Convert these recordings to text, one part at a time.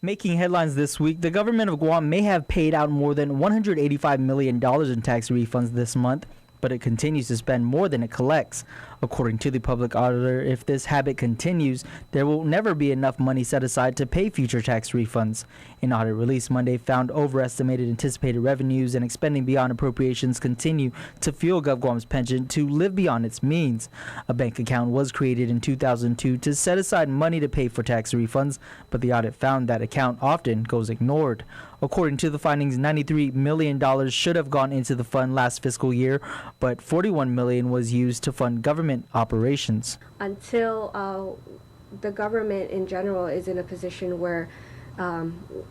Making headlines this week, the government of Guam may have paid out more than $185 million in tax refunds this month, but it continues to spend more than it collects. According to the public auditor, if this habit continues, there will never be enough money set aside to pay future tax refunds. An audit released Monday found overestimated anticipated revenues and expending beyond appropriations continue to fuel GovGuam's penchant to live beyond its means. A bank account was created in 2002 to set aside money to pay for tax refunds, but the audit found that account often goes ignored. According to the findings, $93 million should have gone into the fund last fiscal year, but $41 million was used to fund government operations. Until the government in general is in a position where,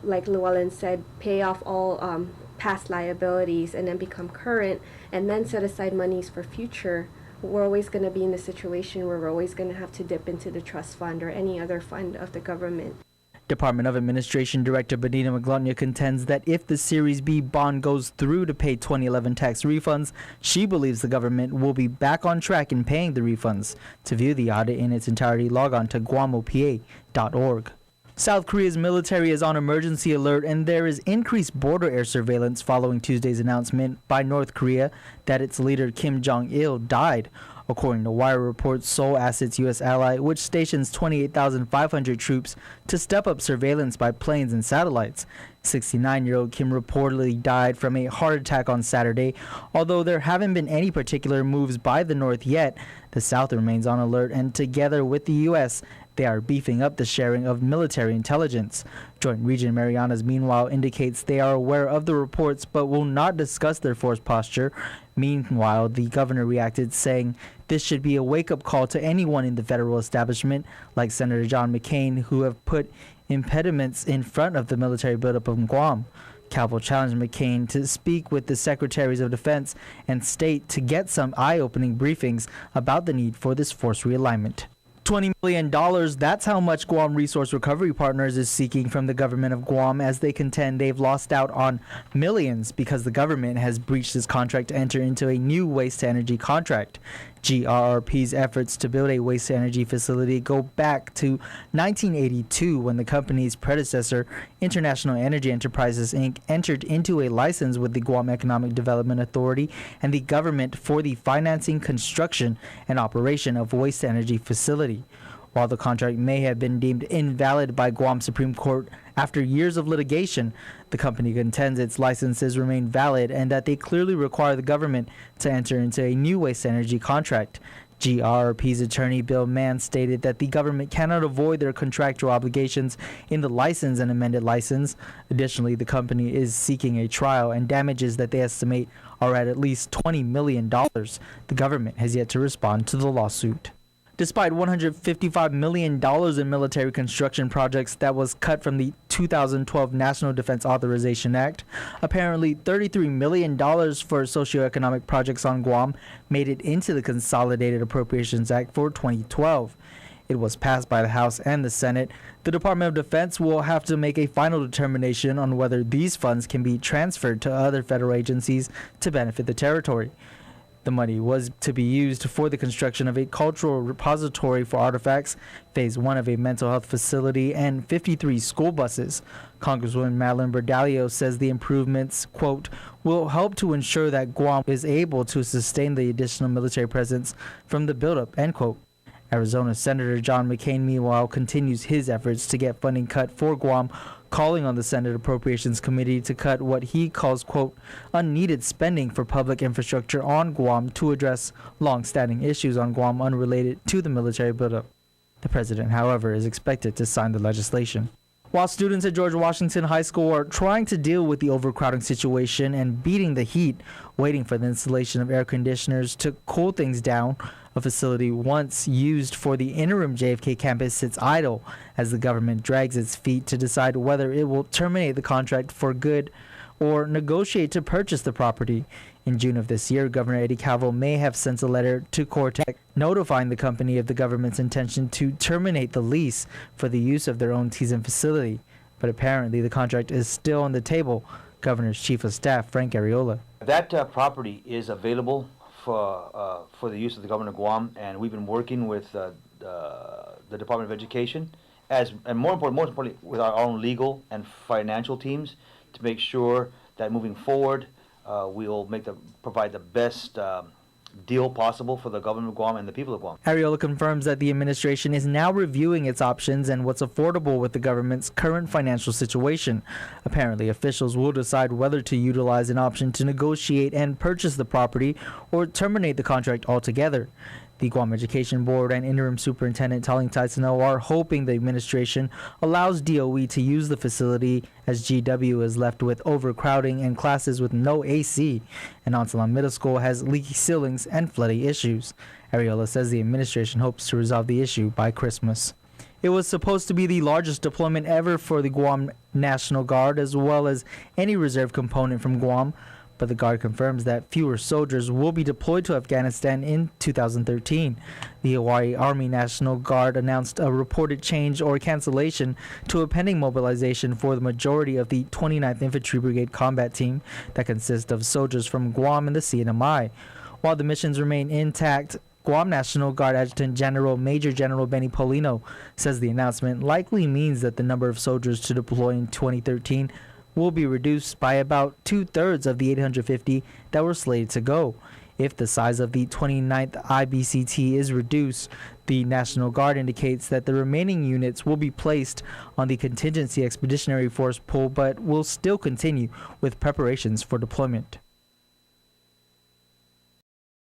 like Llewellyn said, pay off all past liabilities and then become current and then set aside monies for future, we're always going to be in a situation where we're always going to have to dip into the trust fund or any other fund of the government. Department of Administration Director Benita Maglonia contends that if the Series B bond goes through to pay 2011 tax refunds, she believes the government will be back on track in paying the refunds. To view the audit in its entirety, log on to guamopa.org. South Korea's military is on emergency alert, and there is increased border air surveillance following Tuesday's announcement by North Korea that its leader Kim Jong-il died. According to Wire reports, Seoul asked its U.S. ally, which stations 28,500 troops, to step up surveillance by planes and satellites. 69-year-old Kim reportedly died from a heart attack on Saturday. Although there haven't been any particular moves by the North yet, the South remains on alert, and together with the U.S., they are beefing up the sharing of military intelligence. Joint Region Marianas, meanwhile, indicates they are aware of the reports but will not discuss their force posture. Meanwhile, the governor reacted, saying this should be a wake-up call to anyone in the federal establishment, like Senator John McCain, who have put impediments in front of the military buildup of Guam. Calvo challenged McCain to speak with the Secretaries of Defense and State to get some eye-opening briefings about the need for this force realignment. $20 million, that's how much Guam Resource Recovery Partners is seeking from the government of Guam, as they contend they've lost out on millions because the government has breached its contract to enter into a new waste-to-energy contract. GRRP's efforts to build a waste-to-energy facility go back to 1982, when the company's predecessor, International Energy Enterprises, Inc., entered into a license with the Guam Economic Development Authority and the government for the financing, construction, and operation of waste-to-energy facility. While the contract may have been deemed invalid by Guam Supreme Court after years of litigation, the company contends its licenses remain valid and that they clearly require the government to enter into a new waste-energy contract. GRRP's attorney Bill Mann stated that the government cannot avoid their contractual obligations in the license and amended license. Additionally, the company is seeking a trial, and damages that they estimate are at least $20 million. The government has yet to respond to the lawsuit. Despite $155 million in military construction projects that was cut from the 2012 National Defense Authorization Act, apparently $33 million for socioeconomic projects on Guam made it into the Consolidated Appropriations Act for 2012. It was passed by the House and the Senate. The Department of Defense will have to make a final determination on whether these funds can be transferred to other federal agencies to benefit the territory. The money was to be used for the construction of a cultural repository for artifacts, phase 1 of a mental health facility, and 53 school buses. Congresswoman Madeline Berdalio says the improvements, quote, will help to ensure that Guam is able to sustain the additional military presence from the buildup, end quote. Arizona Senator John McCain, meanwhile, continues his efforts to get funding cut for Guam, calling on the Senate Appropriations Committee to cut what he calls, quote, unneeded spending for public infrastructure on Guam to address long-standing issues on Guam unrelated to the military buildup. The president, however, is expected to sign the legislation. While students at George Washington High School are trying to deal with the overcrowding situation and beating the heat, waiting for the installation of air conditioners to cool things down, a facility once used for the interim JFK campus sits idle as the government drags its feet to decide whether it will terminate the contract for good or negotiate to purchase the property. In June of this year, Governor Eddie Calvo may have sent a letter to Cortec notifying the company of the government's intention to terminate the lease for the use of their own Teason facility. But apparently the contract is still on the table. Governor's Chief of Staff, Frank Arreola. That property is available for the use of the government of Guam, and we've been working with the Department of Education and most importantly, with our own legal and financial teams to make sure that moving forward, we will provide the best deal possible for the government of Guam and the people of Guam. Arreola confirms that the administration is now reviewing its options and what's affordable with the government's current financial situation. Apparently, officials will decide whether to utilize an option to negotiate and purchase the property or terminate the contract altogether. The Guam Education Board and Interim Superintendent Taling Taisano are hoping the administration allows DOE to use the facility as GW is left with overcrowding and classes with no AC, and Ontalan Middle School has leaky ceilings and flooding issues. Arreola says the administration hopes to resolve the issue by Christmas. It was supposed to be the largest deployment ever for the Guam National Guard, as well as any reserve component from Guam. But the Guard confirms that fewer soldiers will be deployed to Afghanistan in 2013. The Hawaii Army National Guard announced a reported change or cancellation to a pending mobilization for the majority of the 29th Infantry Brigade combat team that consists of soldiers from Guam and the CNMI. While the missions remain intact, Guam National Guard Adjutant General Major General Benny Polino says the announcement likely means that the number of soldiers to deploy in 2013 will be reduced by about 2/3 of the 850 that were slated to go. If the size of the 29th IBCT is reduced, the National Guard indicates that the remaining units will be placed on the Contingency Expeditionary Force pool but will still continue with preparations for deployment.